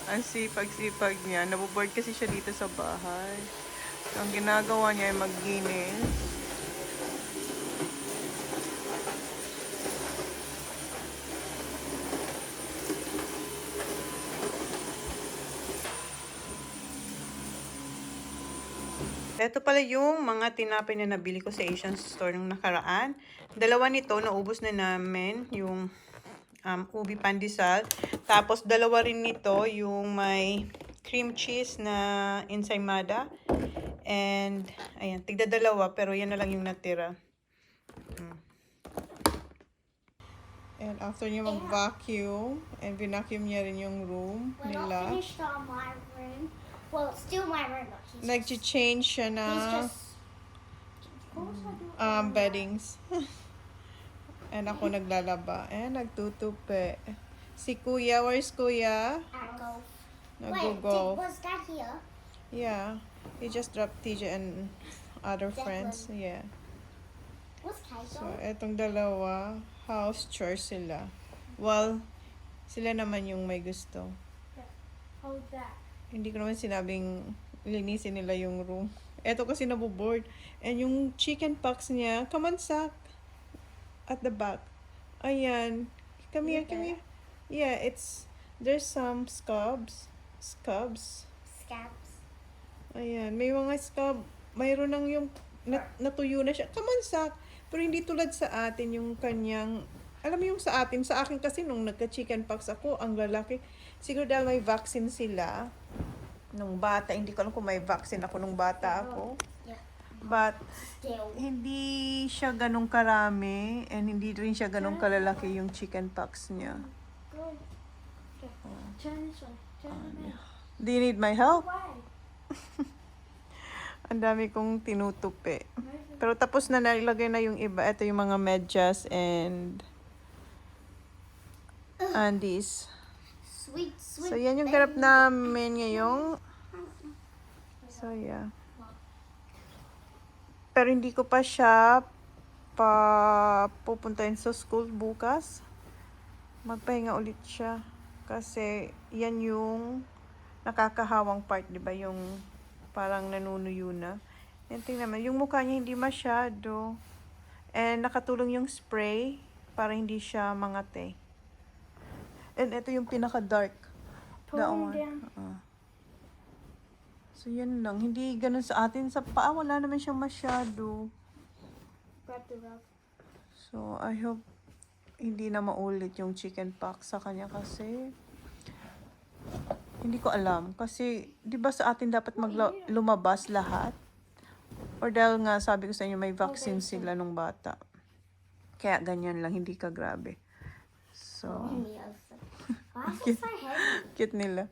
Ang sipag-sipag niya. Naboboard kasi siya dito sa bahay. So, ang ginagawa niya ay mag-ginis. Ito pala yung mga tinapay na nabili ko sa Asian store nung nakaraan. Dalawa nito, naubos na namin yung ubi pandesal. Tapos, dalawa rin nito, yung may cream cheese na ensaymada. And, ayan, tigda dalawa, pero yan na lang yung natira. And after niya mag-vacuum, and vinacuum niya rin yung room nila. We're not finished on my room. Well, it's still my room, but he's Nag-change siya na beddings. And ako naglalaba. And nagtutupi. Si Kuya, where's Kuya? at golf. Nag-golf. Was Dad here? Yeah. He just dropped TJ and other friends. Yeah. Was Kay So, gone? etong dalawa, house chores sila. Well, sila naman yung may gusto. Hold that. Hindi ko naman sinabing linisin nila yung room. Eto kasi naboboard. And yung chicken pox niya, come on, Sak. At the back. Ayan. Come here, come here. Yeah, there's some scabs. Scabs. Ayan, may mga scab. Mayroon nang yung natuyo na siya. Come on, Sak. Pero hindi tulad sa atin yung kanyang, alam mo yung sa atin, sa akin kasi nung nagka-chicken pox ako, ang lalaki. Siguro dahil may vaccine sila nung bata. Hindi ko alam kung may vaccine ako nung bata ako. Yeah. But, Still. hindi siya ganong karami and hindi rin siya ganong kalalaki yung chicken pox niya. Go. Turn this way. Turn this way. Do you need my help? Why? Ang dami kong tinutupi. Pero tapos na nilagay na yung iba. Ito yung mga medyas and undies. Sweet. So, yan yung ganap namin ngayong. So, yeah. Pero hindi ko pa siya pupuntahin sa school bukas. Magpahinga ulit siya. Kasi, yan yung nakakahawang part, di ba? Yung parang nanunuyo na. Yan, tingnan mo. Yung mukha niya hindi masyado. And nakatulong yung spray para hindi siya mangate. And ito yung pinaka-dark. Pulling down. So, yan lang. Hindi ganun sa atin. Sa paa, wala naman siyang masyado. Grab the rug. So, I hope hindi na maulit yung chicken pox sa kanya kasi hindi ko alam. Kasi, di ba sa atin dapat lumabas lahat? Or dahil nga, sabi ko sa inyo, may vaccine sila nung bata. Kaya ganyan lang, hindi ka grabe. So, Why is it so heavy? cute nila.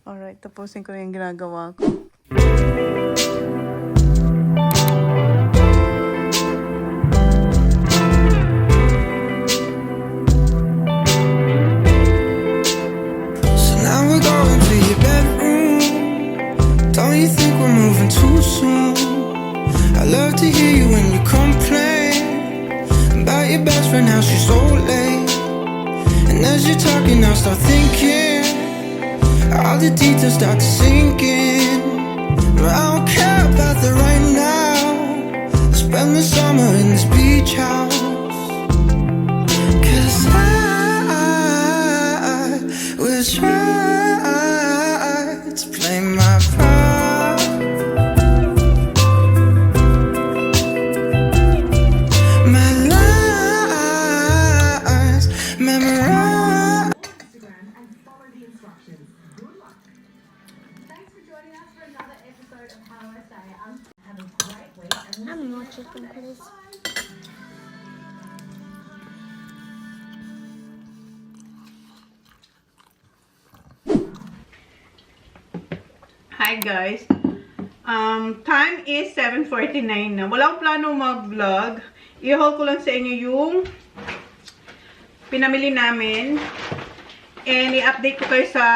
Alright, tapusin ko na yung ginagawa ko. So now we're going to your bedroom. Don't you think we're moving too soon? I love to hear you when you complain about your best friend, how she's so late. And as you're talking, I start thinking all the details start to sink in. But I don't care about the right now. Spend the summer in this beach house. 'Cause I will try to play my part. My lines memorized. I'm not chicken, please. Hi guys. Time is 7:49 na. Wala akong plano mag-vlog. I-haul ko lang sa inyo yung pinamili namin. And i-update ko kayo sa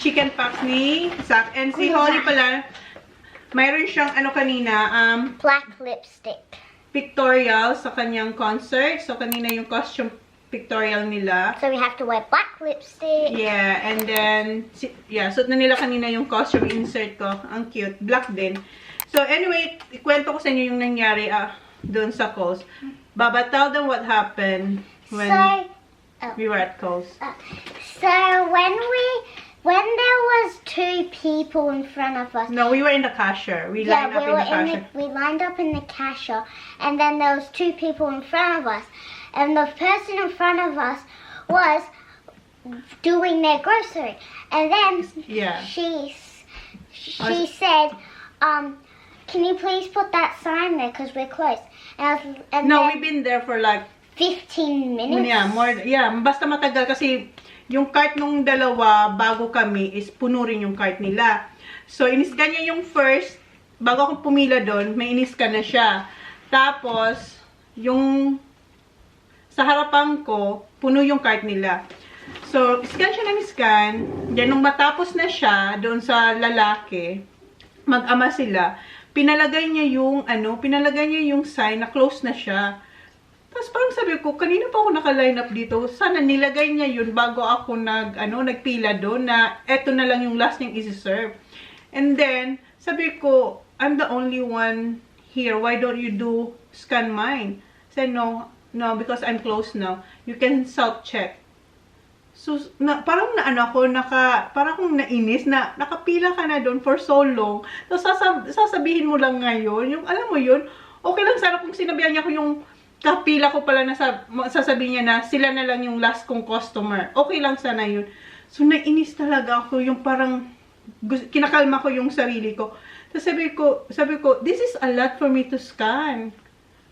chicken pox ni Zach. And si Holly pala, mayroon siyang ano kanina, Black lipstick. pictorial sa kanyang concert. So kanina yung costume pictorial nila. So we have to wear black lipstick. Yeah, and then, yeah, suot na nila kanina yung costume insert ko. Ang cute. Black din. So, anyway, ikwento ko sa inyo yung nangyari doon sa Coles. Baba, tell them what happened when we were at Coles. So, when there was 2 people in front of us. No, we were in the cashier. We lined up in the cashier. We lined up in the cashier, and then there was 2 people in front of us. And the person in front of us was doing their grocery. And then she said, can you please put that sign there because we're close. No, we've been there for like 15 minutes. Yeah, basta matagal kasi yung cart nung dalawa bago kami is puno rin yung cart nila. So, iniskan niya yung first, bago ako pumila doon, may iniskan na siya. Tapos, yung sa harapan ko, puno yung cart nila. So, scan siya ng scan. Then, nung matapos na siya, doon sa lalaki, mag-ama sila, pinalagay niya yung sign na close na siya. Tapos parang sabi ko, kanina pa ako naka-line up dito, sana nilagay niya yun bago ako nagpila doon na eto na lang yung last niyang isi-serve. And then, sabi ko, I'm the only one here. Why don't you scan mine? Said, no, because I'm close now. You can self-check. So, parang parang akong nainis na nakapila ka na doon for so long. Tapos sasabihin mo lang ngayon, yung alam mo yun, okay lang sana kung sinabihan niya ko yung kapila ko pala na sasabihin niya na sila na lang yung last kong customer. Okay lang sana yun. So, nainis talaga ako yung parang kinakalma ko yung sarili ko. Tapos sabi ko, this is a lot for me to scan.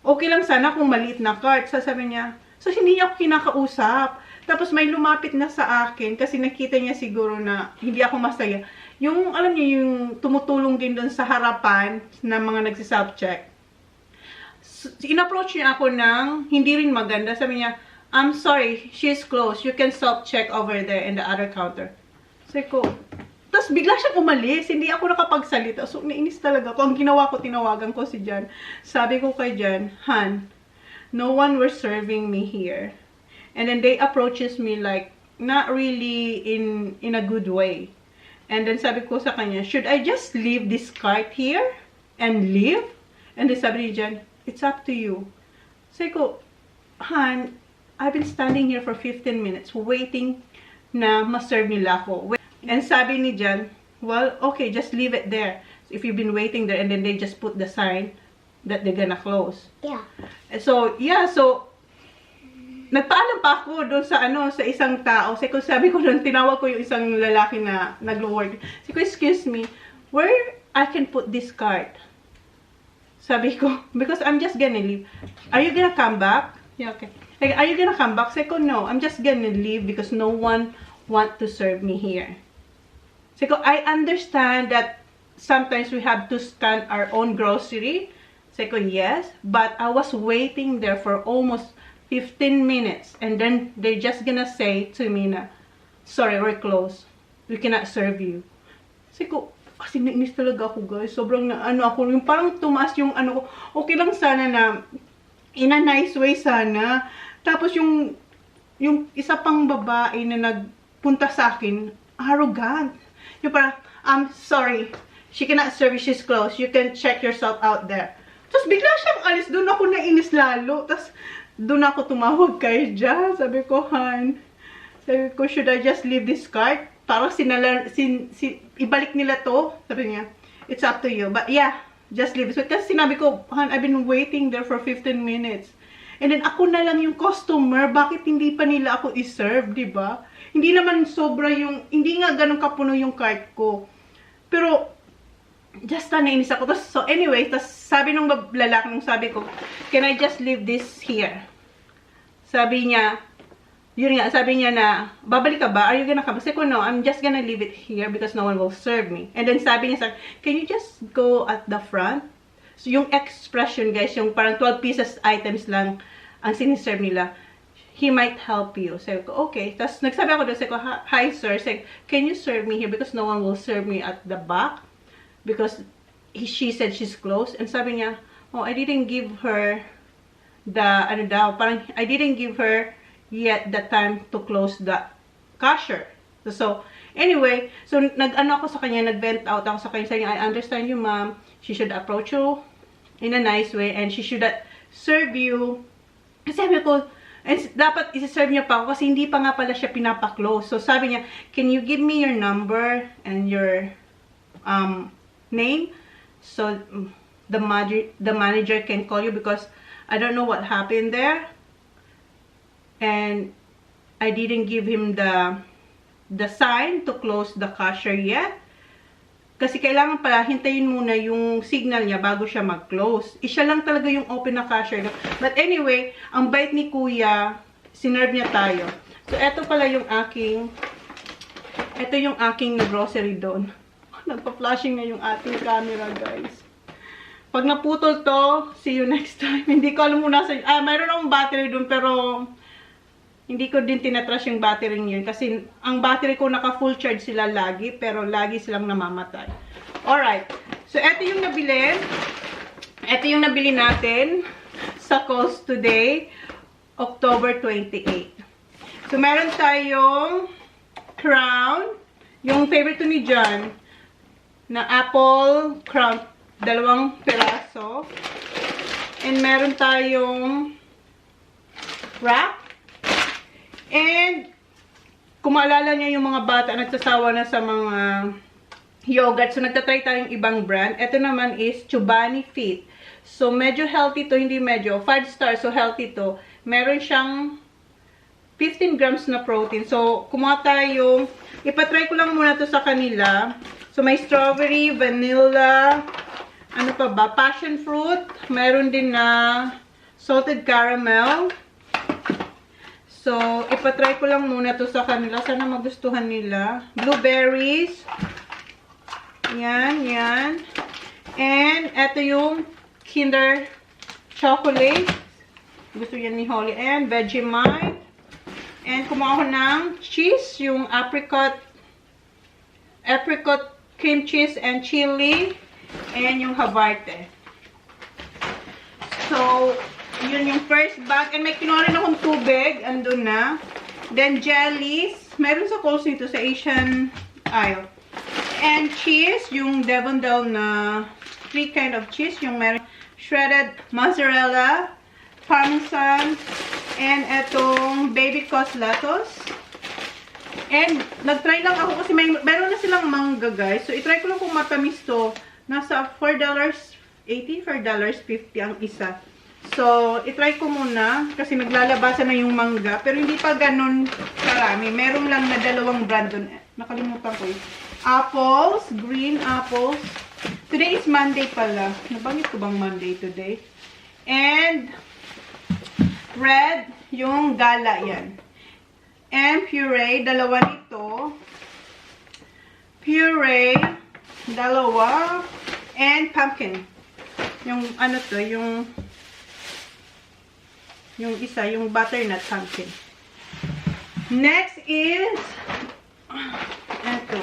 Okay lang sana kung maliit na cart. Sasabi niya, so hindi niya ako kinakausap. Tapos may lumapit na sa akin kasi nakita niya siguro na hindi ako masaya. Yung, alam niyo, yung tumutulong din doon sa harapan ng mga nagsi-self-check. In-approach niya ako ng hindi rin maganda. Sabi niya, I'm sorry, she's closed. You can self-check over there in the other counter. Sabi ko, tapos bigla siyang umalis. Hindi ako nakapagsalita. So, nainis talaga ako. Ang ginawa ko, tinawagan ko si Jan. Sabi ko kay Jan, Han, no one was serving me here. And then they approaches me like, not really in a good way. And then sabi ko sa kanya, should I just leave this cart here and leave? And then sabi ni Jan, it's up to you. Sabi ko, Han, I've been standing here for 15 minutes waiting na ma-serve nila ako. And sabi ni Jan, well, okay, just leave it there. So if you've been waiting there and then they just put the sign that they're gonna close. Yeah. So, yeah, so, nagpaalam pa ako doon sa sa isang tao. Sabi ko doon, tinawag ko yung isang lalaki na naglo-work. Sabi ko, excuse me, where I can put this card? Sabi ko, because I'm just gonna leave. Are you gonna come back? Yeah, okay. Like, are you gonna come back? Sabi ko, no, I'm just gonna leave because no one want to serve me here. Sabi ko, I understand that sometimes we have to scan our own grocery. Sabi ko, yes, but I was waiting there for almost 15 minutes. And then, they're just gonna say to me na, sorry, we're closed. We cannot serve you. Sabi ko, kasi nainis talaga ako, guys. Sobrang ako, yung parang tumaas yung ko. Okay lang sana na, in a nice way sana. Tapos yung isa pang babae na nagpunta sa akin, arrogant. Yung parang, I'm sorry. She cannot serve you, she's closed. You can check yourself out there. Tapos bigla siyang alis. Doon ako nainis lalo. Tapos, doon ako tumawag kay Jan. Sabi ko, Han, sabi ko, should I just leave this cart? Para ibalik nila to. Sabi niya, it's up to you. But yeah, just leave it. Kasi sinabi ko, Han, I've been waiting there for 15 minutes. And then ako na lang yung customer. Bakit hindi pa nila ako i-serve, diba? Hindi naman sobra hindi nga ganun kapuno yung cart ko. Pero, just nainis ako. So anyway, sabi nung lalaki, sabi ko, can I just leave this here? Sabi niya, yun nga, sabi niya na, babalik ka ba? Are you gonna come? Sabi ko, no, I'm just gonna leave it here because no one will serve me. And then sabi niya, can you just go at the front? So yung expression, guys, yung parang 12 pieces items lang ang siniserve nila. He might help you. Sabi ko, okay. Tapos nagsabi ako doon, sabi ko, hi sir, sabi, can you serve me here because no one will serve me at the back? Because she said she's closed. And sabi niya, oh, I didn't give her parang I didn't give her yet the time to close the cashier. So, anyway, so nag-ano ako sa kanya, nag-vent out ako sa kanya, saying, I understand you, ma'am. She should approach you in a nice way and she should serve you. Kasi sabi ko, and dapat isi-serve niya pa ako kasi hindi pa nga pala siya pinapa-close. So, sabi niya, can you give me your number and your name? So, the manager can call you because I don't know what happened there. And I didn't give him the sign to close the cashier yet. Kasi kailangan pala hintayin muna yung signal niya bago siya mag-close. Siya lang talaga yung open na cashier. But anyway, ang bait ni Kuya, sinerve niya tayo. So, eto pala yung aking grocery doon. Nagpa-flashing na yung ating camera, guys. Pag naputol to, see you next time. Hindi ko alam muna sa... mayroon akong battery doon, pero hindi ko din tinatras yung battery yun. Kasi ang battery ko naka-full charge sila lagi, pero lagi silang namamatay. Alright. So, eto yung nabili. Ito yung nabili natin sa Kohl's today, October 28. So, meron tayong crown. Yung favorite to ni John, na apple crown. 2 peraso. And meron tayong wrap. And, kung maalala niya yung mga bata, nagsasawa na sa mga yogurt. So, nagtatry tayong ibang brand. Ito naman is Chobani Fit. So, medyo healthy to, hindi medyo. 5 stars, so healthy to. Meron siyang 15 grams na protein. So, kumuha tayo. Ipatry ko lang muna to sa kanila. So, may strawberry, vanilla, ano pa ba? Passion fruit. Meron din na salted caramel. So, ipatry ko lang muna to sa kanila. Sana magustuhan nila. Blueberries. Yan, yan. And, ito yung Kinder chocolate. Gusto yan ni Holly. And, Vegemite. And, kumuha ko ng cheese. Yung apricot cream cheese and chili. And yung Havarti. So, yun yung first bag. And may kinuha rin akong tubig. Andun na. Then, jellies. Meron sa Kohl's nito sa Asian aisle. And cheese. Yung Devondale na 3 kind of cheese. Yung meron shredded mozzarella, parmesan, and etong baby cos lettuce. And, nag-try lang ako kasi meron na silang mangga, guys. So, itry ko lang kung matamis to. Nasa $4.80, $4.50 ang isa. So, itry ko muna kasi naglalabasan na yung mangga. Pero hindi pa ganun karami. Meron lang na 2 brand doon. Nakalimutan ko eh. Apples, green apples. Today is Monday pala. Nabanggit ko bang Monday today? And red, yung gala yan. And puree, 2 nito. Puree, 2. And pumpkin. Yung ano to, yung isa, yung butternut pumpkin. Next is eto.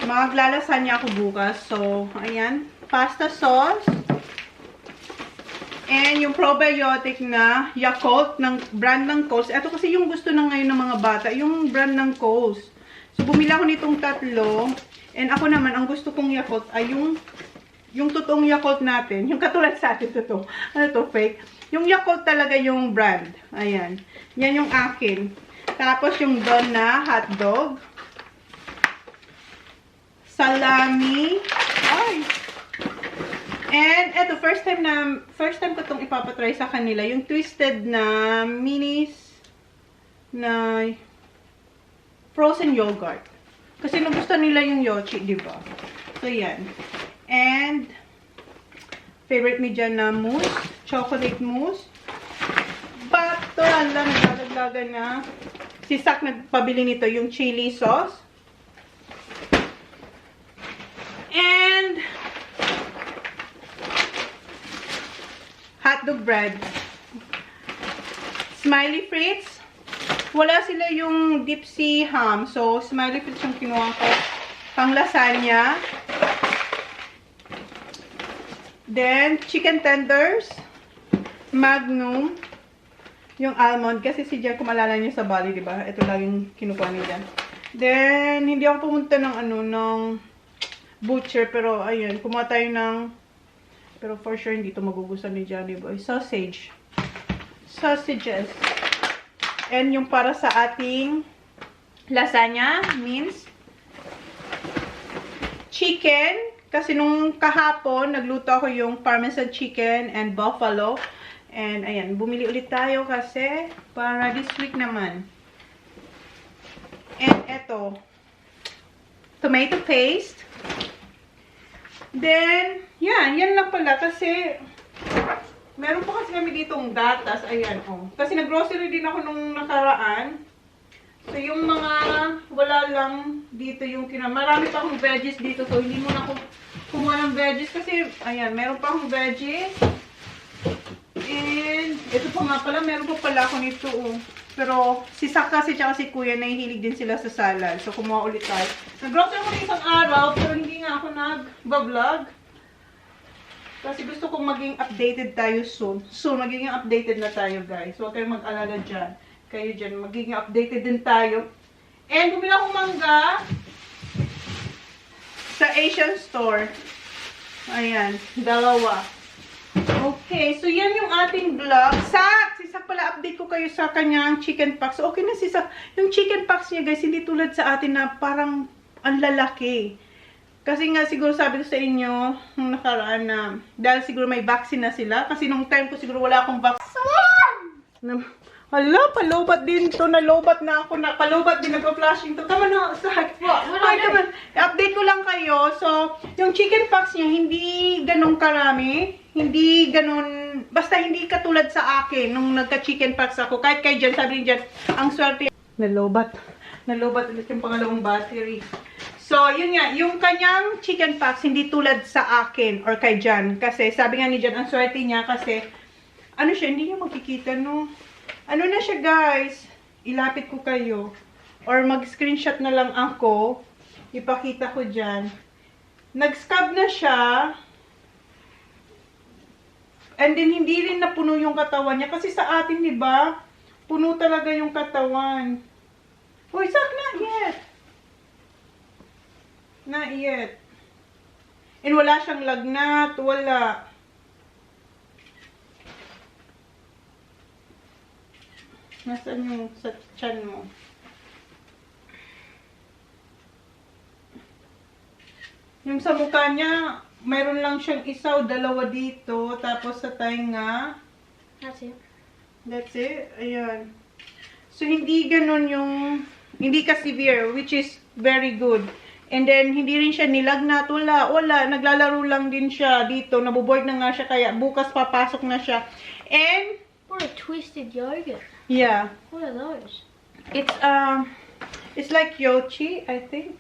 Maglalasanya ako bukas. So, ayan. Pasta sauce. And yung probiotic na Yakult ng brand ng Kohl's. Ito kasi yung gusto na ngayon ng mga bata. Yung brand ng Kohl's. So, bumili ako nitong 3. And ako naman, ang gusto kong Yakult ay yung totoong Yakult natin. Yung katulad sa atin, totoo. Ano to, fake? Yung Yakult talaga yung brand. Ayan. Yan yung akin. Tapos yung Don na hotdog. Salami. Ay! And eto, first time ko itong ipapatry sa kanila. Yung twisted na minis na frozen yogurt. Kasi nagustuhan nila yung yochi, di ba? So, yan. And, favorite mi dyan na mousse. Chocolate mousse. Bato, alam, naglalaglagan na. Si Sak nagpabili nito, yung chili sauce. And, hotdog bread. Smiley Fritz. Wala sila yung deep sea ham. So, Smiley Fritz yung kinuha ko. Pang lasagna. Then, chicken tenders. Magnum. Yung almond. Kasi si Jan, kumalala niyo sa Bali, diba? Ito laging kinukuha ni Jan. Then, hindi ako pumunta ng ng butcher. Pero, ayun, kumuha tayo ng, pero for sure, hindi ito magugustuhan ni Johnny Boy. Sausage. Sausages. And yung para sa ating lasagna means chicken. Kasi nung kahapon, nagluto ako yung parmesan chicken and buffalo. And ayan, bumili ulit tayo kasi para this week naman. And eto, tomato paste. Then, yan lang pala kasi meron pa kasi kami ditong gatas. Ayan, oh. Kasi nag-grocery din ako nung nakaraan. So, yung mga wala lang dito yung marami pa akong veggies dito. So, hindi muna ako kumuha ng veggies. Kasi, ayan, meron pa akong veggies. And, ito pa nga pala, meron pa pala ako nito, oh. Pero, si Sak kasi tsaka si Kuya, nahihilig din sila sa salad. So, kumuha ulit tayo. Nag-grocery ako ng isang araw, pero hindi nga ako nag-vlog. Kasi gusto kong maging updated tayo soon. Soon, magiging updated na tayo, guys. So, huwag kayong mag-alala dyan. Kayo dyan, magiging updated din tayo. And, bumili akong mangga sa Asian store. Ayan, dalawa. Okay, so yan yung ating vlog. Si Sak pala, update ko kayo sa kanyang chicken pox. Okay na si Sak. Yung chicken pox niya, guys, hindi tulad sa atin na parang ang lalaki. Kasi nga, siguro sabi ko sa inyo, nung nakaraan na, dahil siguro may vaccine na sila. Kasi nung time ko siguro wala akong vaccine. Hala, palobat din to. Nalobat na ako. Palobat din. Nagpa-flashing to. Tama na, Sak. Update ko lang kayo. So, yung chicken pox niya, hindi ganun karami. Hindi ganun, basta hindi katulad sa akin nung nagka-chicken pox ako. Kahit kay Jan, sabi ni Jan, ang swerte. Nalobat. Nalobat ulit yung pangalawang battery. So, yun nga, yung kanyang chicken pox, hindi tulad sa akin or kay Jan. Kasi, sabi nga ni Jan, ang swerte niya kasi, ano siya, hindi niya makikita, no? Ano na siya, guys? Ilapit ko kayo. Or mag-screenshot na lang ako. Ipakita ko dyan. Nag-scab na siya. And then, hindi rin napuno yung katawan niya. Kasi sa atin, di ba? Puno talaga yung katawan. Uy, Sak, not yet. Not yet. And wala siyang lagnat. Wala. Nasaan yung sa tiyan mo? Yung sa mukha niya, mayroon lang siyang isa o dalawa dito. Tapos sa tainga. That's it. That's it. Ayan. So, hindi ganun yung, hindi ka severe, which is very good. And then, hindi rin siya nilagnat. Wala. Naglalaro lang din siya dito. Naboboard na nga siya, kaya bukas papasok na siya. And, What a twisted yogurt. yeah. What are those? It's like yochi, I think.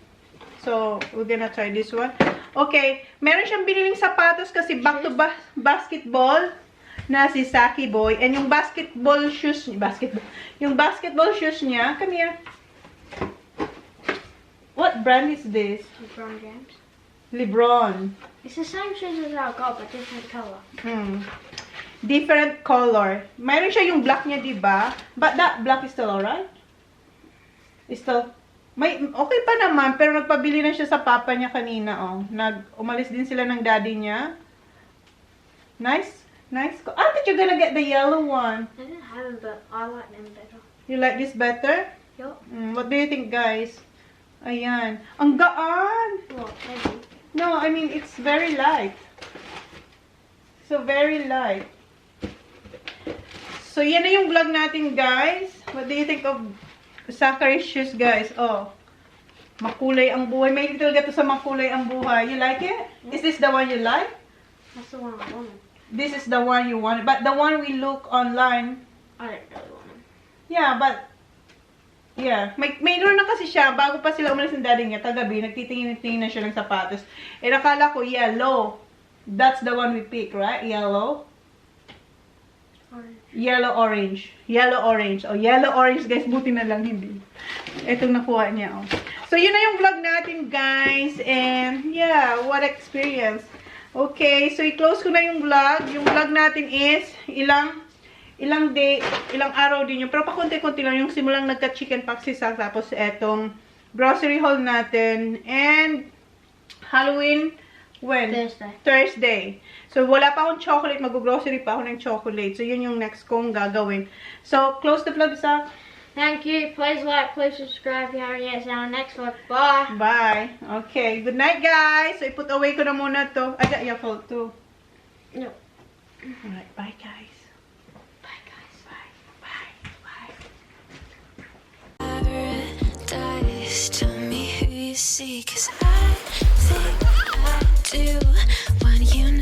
So, we're gonna try this one. Okay, meron siyang biniling sapatos kasi back to basketball na si Saki Boy. And yung basketball shoes niya, come here. What brand is this? LeBron James. LeBron. It's the same shoes as I got, but different color. Different color. Mayroon siya yung black niya, diba? But that black is still alright? Is still... okay pa naman, pero nagpabili na siya sa papa niya kanina, oh. Umalis din sila ng daddy niya. Nice? Nice. I thought you're gonna get the yellow one. I didn't have them, but I like them better. You like this better? Yup. What do you think, guys? Ayan. Ang gaan! What? Maybe. No, I mean, it's very light. So, very light. So, yan na yung vlog natin, guys. What do you think of Zachary's shoes, guys? Oh, makulay ang buhay. May little gato sa makulay ang buhay. You like it? Is this the one you like? That's the one I wanted. This is the one you wanted. But the one we look online, I don't really want them. yeah, but, yeah. May lure na kasi siya. Bago pa sila umalis ng daddy niya, kagabi, nagtitingin-tingin na siya ng sapatos. Eh, nakala ko, yellow. That's the one we pick, right? Yellow. Yellow orange. Yellow orange. Oh, yellow orange, guys. Buti na lang hindi. Itong nakuha niya, oh. So, yun na yung vlog natin, guys. And, yeah, what experience. Okay, so i-close ko na yung vlog. Yung vlog natin is ilang araw din yun. Pero pakunti-kunti lang yung simulang nagka-chicken pox si Sak. Tapos etong grocery haul natin. And Halloween, when? Thursday. So wala pa akong chocolate. Mag-grocery pa ako ng chocolate. So yun yung next kong gagawin. So close the vlog, Sak. Thank you. Please like, please subscribe if you haven't yet. See you on the next one. Bye. Bye. Okay. Good night, guys. So, i-put away ko na muna to. I got your fault too. No. Alright. Bye, guys. Bye, guys. Bye. Bye. Bye. Paradise, tell me who you see, 'cause I think I do when you